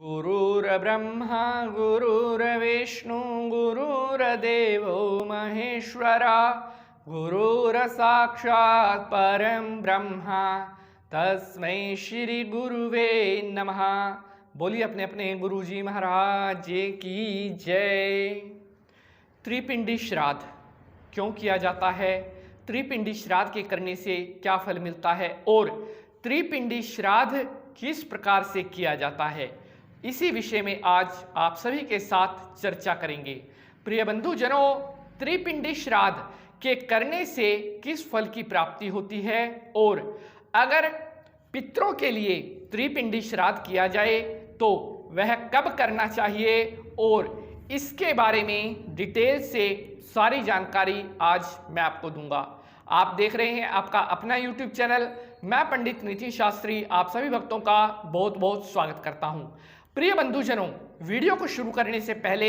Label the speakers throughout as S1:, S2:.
S1: गुरुर्ब्रह्मा गुरुर्विष्णु गुरुर्देवो महेश्वरा गुरुर्साक्षात् परं ब्रह्मा तस्मै श्री गुरुवे नमः। बोलिए अपने अपने गुरुजी महाराज की जय। त्रिपिंडी श्राद्ध क्यों किया जाता है, त्रिपिंडी श्राद्ध के करने से क्या फल मिलता है और त्रिपिंडी श्राद्ध किस प्रकार से किया जाता है, इसी विषय में आज आप सभी के साथ चर्चा करेंगे। प्रिय बंधुजनों, त्रिपिंडी श्राद्ध के करने से किस फल की प्राप्ति होती है और अगर पितरों के लिए त्रिपिंडी श्राद्ध किया जाए तो वह कब करना चाहिए और इसके बारे में डिटेल से सारी जानकारी आज मैं आपको दूंगा। आप देख रहे हैं आपका अपना YouTube चैनल, मैं पंडित नितिन शास्त्री आप सभी भक्तों का बहुत बहुत स्वागत करता हूं। प्रिय बंधुजनों, वीडियो को शुरू करने से पहले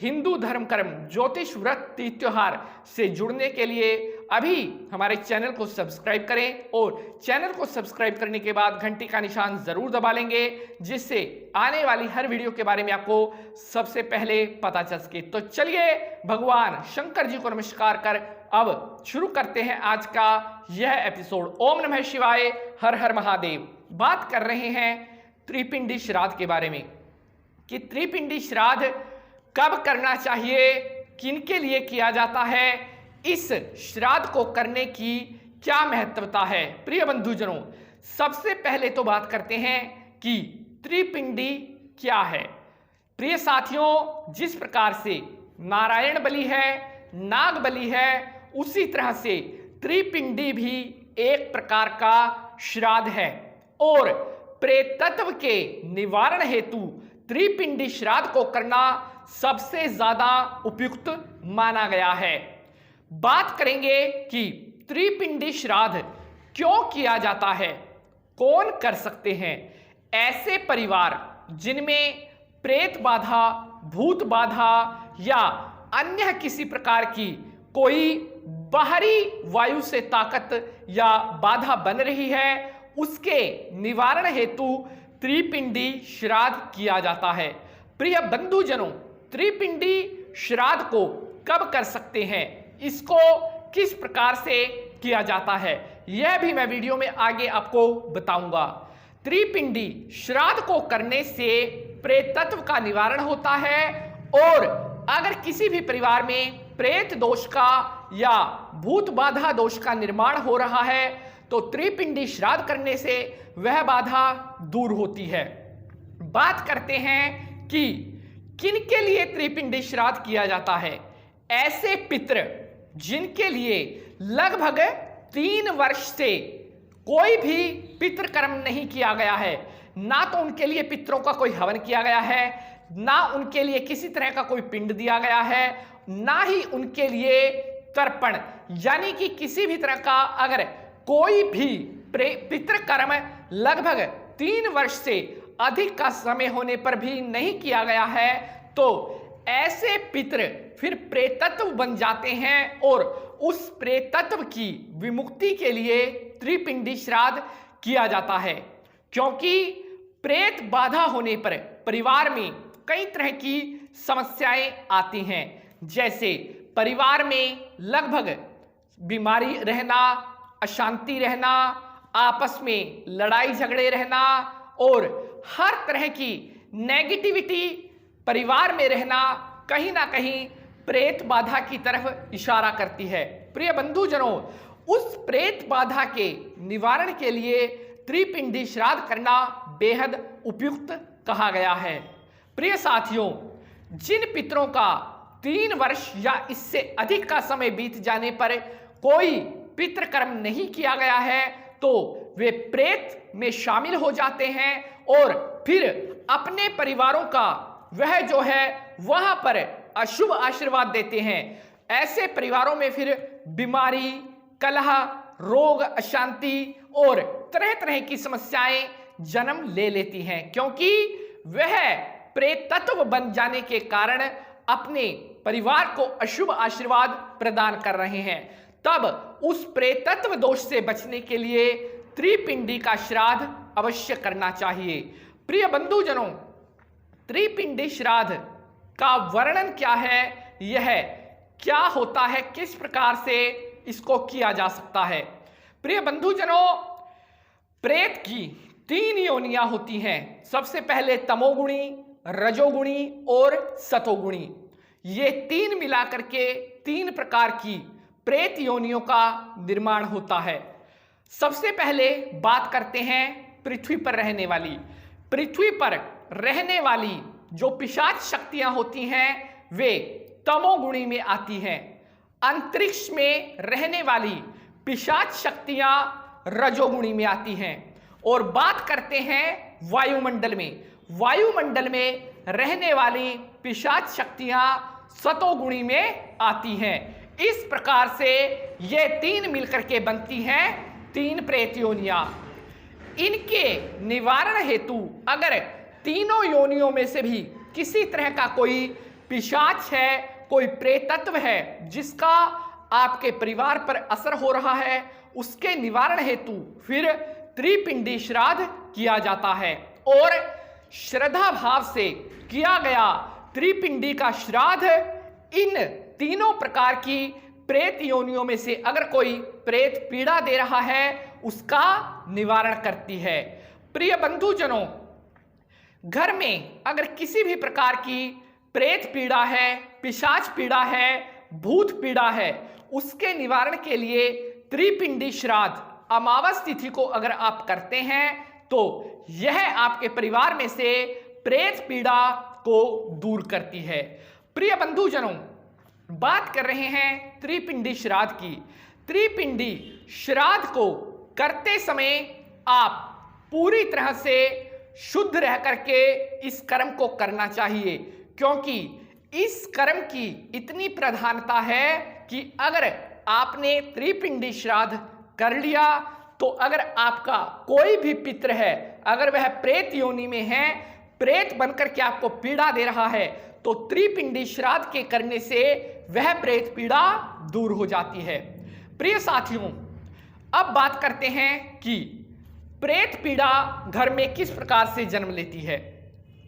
S1: हिंदू धर्म कर्म ज्योतिष व्रत तीज त्योहार से जुड़ने के लिए अभी हमारे चैनल को सब्सक्राइब करें और चैनल को सब्सक्राइब करने के बाद घंटी का निशान जरूर दबा लेंगे, जिससे आने वाली हर वीडियो के बारे में आपको सबसे पहले पता चल सके। तो चलिए भगवान शंकर जी को नमस्कार कर अब शुरू करते हैं आज का यह एपिसोड। ओम नमः शिवाय, हर हर महादेव। बात कर रहे हैं त्रिपिंडी श्राद्ध के बारे में कि त्रिपिंडी श्राद्ध कब करना चाहिए, किनके लिए किया जाता है, इस श्राद्ध को करने की क्या महत्वता है। प्रिय बंधुजनों, सबसे पहले तो बात करते हैं कि त्रिपिंडी क्या है। प्रिय साथियों, जिस प्रकार से नारायण बलि है, नाग बलि है, उसी तरह से त्रिपिंडी भी एक प्रकार का श्राद्ध है और प्रेतत्व के निवारण हेतु त्रिपिंडी श्राद्ध को करना सबसे ज्यादा उपयुक्त माना गया है। बात करेंगे कि त्रिपिंडी श्राद्ध क्यों किया जाता है, कौन कर सकते हैं। ऐसे परिवार जिनमें प्रेत बाधा, भूत बाधा या अन्य किसी प्रकार की कोई बाहरी वायु से ताकत या बाधा बन रही है, उसके निवारण हेतु त्रिपिंडी श्राद्ध किया जाता है। प्रिय बंधुजनों, त्रिपिंडी श्राद्ध को कब कर सकते हैं, इसको किस प्रकार से किया जाता है, यह भी मैं वीडियो में आगे आपको बताऊंगा। त्रिपिंडी श्राद्ध को करने से प्रेतत्व का निवारण होता है और अगर किसी भी परिवार में प्रेत दोष का या भूत बाधा दोष का निर्माण हो रहा है तो त्रिपिंडी श्राद्ध करने से वह बाधा दूर होती है। बात करते हैं कि किनके लिए त्रिपिंडी श्राद्ध किया जाता है। ऐसे पितृ जिनके लिए लगभग 3 वर्ष से कोई भी पितृ कर्म नहीं किया गया है, ना तो उनके लिए पितरों का कोई हवन किया गया है, ना उनके लिए किसी तरह का कोई पिंड दिया गया है, ना ही उनके लिए तर्पण यानी कि किसी भी तरह का अगर कोई भी पितृकर्म लगभग 3 वर्ष से अधिक का समय होने पर भी नहीं किया गया है, तो ऐसे पितृ फिर प्रेतत्व बन जाते हैं और उस प्रेतत्व की विमुक्ति के लिए त्रिपिंडी श्राद्ध किया जाता है। क्योंकि प्रेत बाधा होने पर परिवार में कई तरह की समस्याएं आती हैं, जैसे परिवार में लगभग बीमारी रहना, अशांति रहना, आपस में लड़ाई झगड़े रहना और हर तरह की नेगेटिविटी परिवार में रहना कहीं ना कहीं प्रेत बाधा की तरफ इशारा करती है। प्रिय बंधुजनों, उस प्रेत बाधा के निवारण के लिए त्रिपिंडी श्राद्ध करना बेहद उपयुक्त कहा गया है। प्रिय साथियों, जिन पितरों का 3 वर्ष या इससे अधिक का समय बीत जाने पर कोई पितृकर्म नहीं किया गया है तो वे प्रेत में शामिल हो जाते हैं और फिर अपने परिवारों का वह जो है वहां पर अशुभ आशीर्वाद देते हैं। ऐसे परिवारों में फिर बीमारी, कलह, रोग, अशांति और तरह तरह की समस्याएं जन्म ले लेती हैं, क्योंकि वह प्रेतत्व बन जाने के कारण अपने परिवार को अशुभ आशीर्वाद प्रदान कर रहे हैं। तब उस प्रेतत्व दोष से बचने के लिए त्रिपिंडी का श्राद्ध अवश्य करना चाहिए। प्रिय बंधुजनों, त्रिपिंडी श्राद्ध का वर्णन क्या है, यह क्या होता है, किस प्रकार से इसको किया जा सकता है। प्रिय बंधुजनों, प्रेत की 3 योनियां होती हैं। सबसे पहले तमोगुणी, रजोगुणी और सतोगुणी। ये 3 मिलाकर के 3 प्रकार की प्रेत योनियों का निर्माण होता है। सबसे पहले बात करते हैं पृथ्वी पर रहने वाली। पृथ्वी पर रहने वाली जो पिशाच शक्तियां होती हैं वे तमोगुणी में आती हैं। अंतरिक्ष में रहने वाली पिशाच शक्तियां रजोगुणी में आती हैं। और बात करते हैं वायुमंडल में। वायुमंडल में रहने वाली पिशाच शक्तियां सतोगुणी में आती हैं। इस प्रकार से ये 3 मिलकर के बनती हैं 3 प्रेत योनियां। इनके निवारण हेतु अगर तीनों योनियों में से भी किसी तरह का कोई पिशाच है, कोई प्रेतत्व है जिसका आपके परिवार पर असर हो रहा है, उसके निवारण हेतु फिर त्रिपिंडी श्राद्ध किया जाता है। और श्रद्धा भाव से किया गया त्रिपिंडी का श्राद्ध इन तीनों प्रकार की प्रेत योनियों में से अगर कोई प्रेत पीड़ा दे रहा है उसका निवारण करती है। प्रिय बंधुजनों, घर में अगर किसी भी प्रकार की प्रेत पीड़ा है, पिशाच पीड़ा है, भूत पीड़ा है, उसके निवारण के लिए त्रिपिंडी श्राद्ध अमावस तिथि को अगर आप करते हैं तो यह आपके परिवार में से प्रेत पीड़ा को दूर करती है। प्रिय बंधुजनों, बात कर रहे हैं त्रिपिंडी श्राद्ध की। त्रिपिंडी श्राद्ध को करते समय आप पूरी तरह से शुद्ध रह करके इस कर्म को करना चाहिए, क्योंकि इस कर्म की इतनी प्रधानता है कि अगर आपने त्रिपिंडी श्राद्ध कर लिया तो अगर आपका कोई भी पितृ है, अगर वह प्रेत योनि में है, प्रेत बनकर के आपको पीड़ा दे रहा है, तो त्रिपिंडी श्राद्ध के करने से वह प्रेत पीड़ा दूर हो जाती है। प्रिय साथियों, अब बात करते हैं कि प्रेत पीड़ा घर में किस प्रकार से जन्म लेती है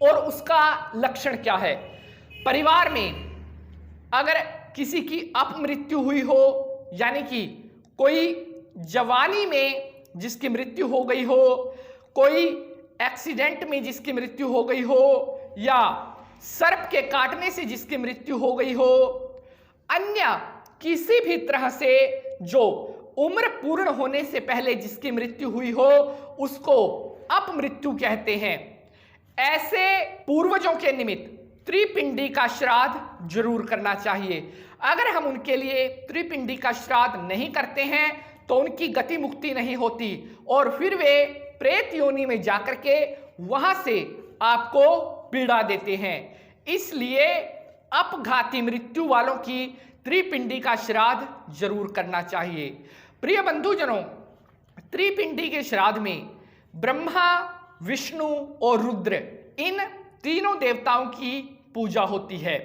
S1: और उसका लक्षण क्या है। परिवार में अगर किसी की अपमृत्यु हुई हो, यानी कि कोई जवानी में जिसकी मृत्यु हो गई हो, कोई एक्सीडेंट में जिसकी मृत्यु हो गई हो, या सर्प के काटने से जिसकी मृत्यु हो गई हो, अन्य किसी भी तरह से जो उम्र पूर्ण होने से पहले जिसकी मृत्यु हुई हो, उसको अपमृत्यु कहते हैं। ऐसे पूर्वजों के निमित्त त्रिपिंडी का श्राद्ध जरूर करना चाहिए। अगर हम उनके लिए त्रिपिंडी का श्राद्ध नहीं करते हैं तो उनकी गति मुक्ति नहीं होती और फिर वे प्रेत योनि में जाकर के वहां से आपको पीड़ा देते हैं। इसलिए अपघाती मृत्यु वालों की त्रिपिंडी का श्राद्ध जरूर करना चाहिए। प्रिय बंधुजनों, त्रिपिंडी के श्राद्ध में ब्रह्मा, विष्णु और रुद्र इन तीनों देवताओं की पूजा होती है।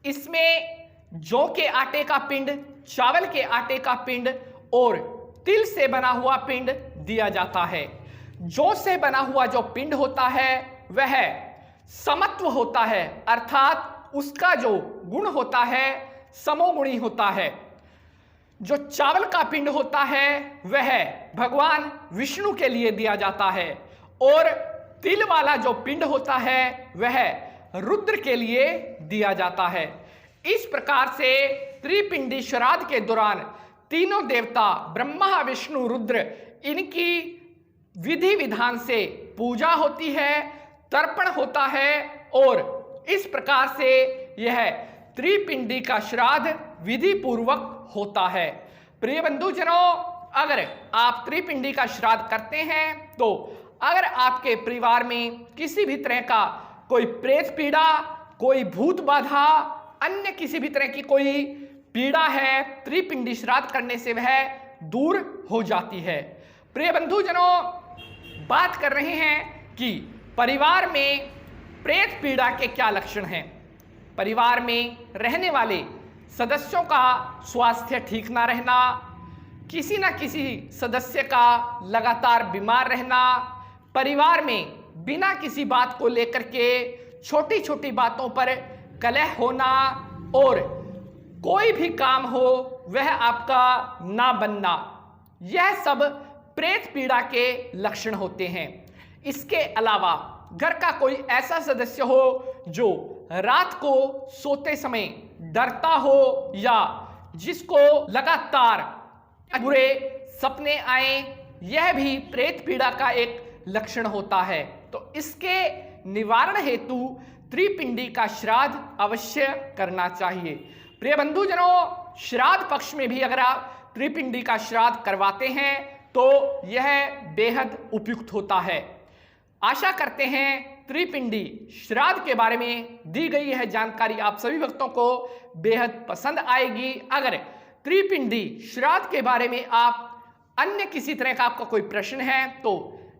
S1: इसमें जौ के आटे का पिंड, चावल के आटे का पिंड और तिल से बना हुआ पिंड दिया जाता है। जौ से बना हुआ जो पिंड होता है वह समत्व होता है, अर्थात उसका जो गुण होता है समोगुणी होता है। जो चावल का पिंड होता है वह भगवान विष्णु के लिए दिया जाता है और तिल वाला जो पिंड होता है वह रुद्र के लिए दिया जाता है। इस प्रकार से त्रिपिंडी श्राद्ध के दौरान तीनों देवता ब्रह्मा, विष्णु, रुद्र, इनकी विधि विधान से पूजा होती है, तर्पण होता है और इस प्रकार से यह त्रिपिंडी का श्राद्ध विधि पूर्वक होता है। प्रिय बंधुजनों, अगर आप त्रिपिंडी का श्राद्ध करते हैं तो अगर आपके परिवार में किसी भी तरह का कोई प्रेत पीड़ा, कोई भूत बाधा, अन्य किसी भी तरह की कोई पीड़ा है, त्रिपिंडी श्राद्ध करने से वह दूर हो जाती है। प्रिय बंधुजनों, बात कर रहे हैं कि परिवार में प्रेत पीड़ा के क्या लक्षण हैं। परिवार में रहने वाले सदस्यों का स्वास्थ्य ठीक ना रहना, किसी न किसी सदस्य का लगातार बीमार रहना, परिवार में बिना किसी बात को लेकर के छोटी छोटी बातों पर कलह होना और कोई भी काम हो वह आपका ना बनना, यह सब प्रेत पीड़ा के लक्षण होते हैं। इसके अलावा घर का कोई ऐसा सदस्य हो जो रात को सोते समय डरता हो या जिसको लगातार बुरे सपने आए, यह भी प्रेत पीड़ा का एक लक्षण होता है। तो इसके निवारण हेतु त्रिपिंडी का श्राद्ध अवश्य करना चाहिए। प्रिय बंधुजनों, श्राद्ध पक्ष में भी अगर आप त्रिपिंडी का श्राद्ध करवाते हैं तो यह बेहद उपयुक्त होता है। आशा करते हैं त्रिपिंडी श्राद्ध के बारे में दी गई यह जानकारी आप सभी भक्तों को बेहद पसंद आएगी। अगर त्रिपिंडी श्राद्ध के बारे में आप अन्य किसी तरह का आपका कोई प्रश्न है तो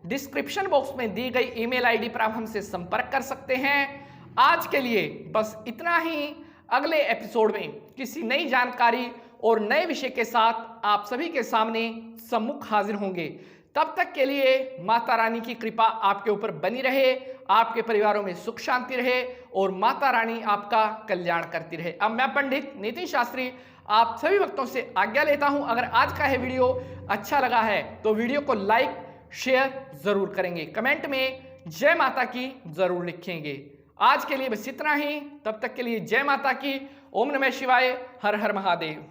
S1: डिस्क्रिप्शन बॉक्स में दी गई ईमेल आईडी पर आप हमसे संपर्क कर सकते हैं। आज के लिए बस इतना ही। अगले एपिसोड में किसी नई जानकारी और नए विषय के साथ आप सभी के सामने सम्मुख हाजिर होंगे। तब तक के लिए माता रानी की कृपा आपके ऊपर बनी रहे, आपके परिवारों में सुख शांति रहे और माता रानी आपका कल्याण करती रहे। अब मैं पंडित नितिन शास्त्री आप सभी भक्तों से आज्ञा लेता हूं। अगर आज का यह वीडियो अच्छा लगा है तो वीडियो को लाइक शेयर जरूर करेंगे, कमेंट में जय माता की जरूर लिखेंगे। आज के लिए बस इतना ही। तब तक के लिए जय माता की। ओम नमः शिवाय। हर हर महादेव।